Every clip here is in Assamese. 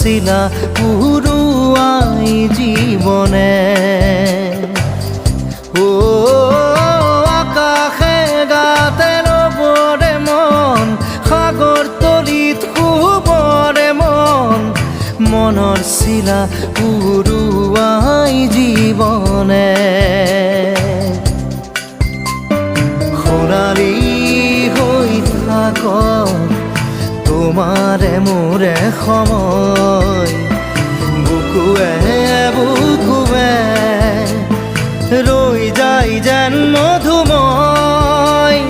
শিলা পুৰুয়াই জীবনে ও আকাশে গাতে ৰবৰে মন সাগৰ তলিত শুবৰে মন মনৰ শিলা পুৰুয়াই জীবনে সোণালী হৈ থাক তোমাৰে মোৰে সময় বুকুৱে বুকুৱে ৰৈ যায় যেন মধুময়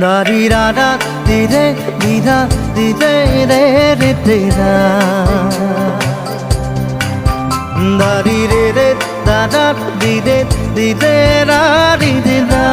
দাৰি ৰাধা দিদে দিদা দিদে ৰে ৰে দিদা দাৰি ৰে ৰে দাদা দিদে দিদে ৰা দিদা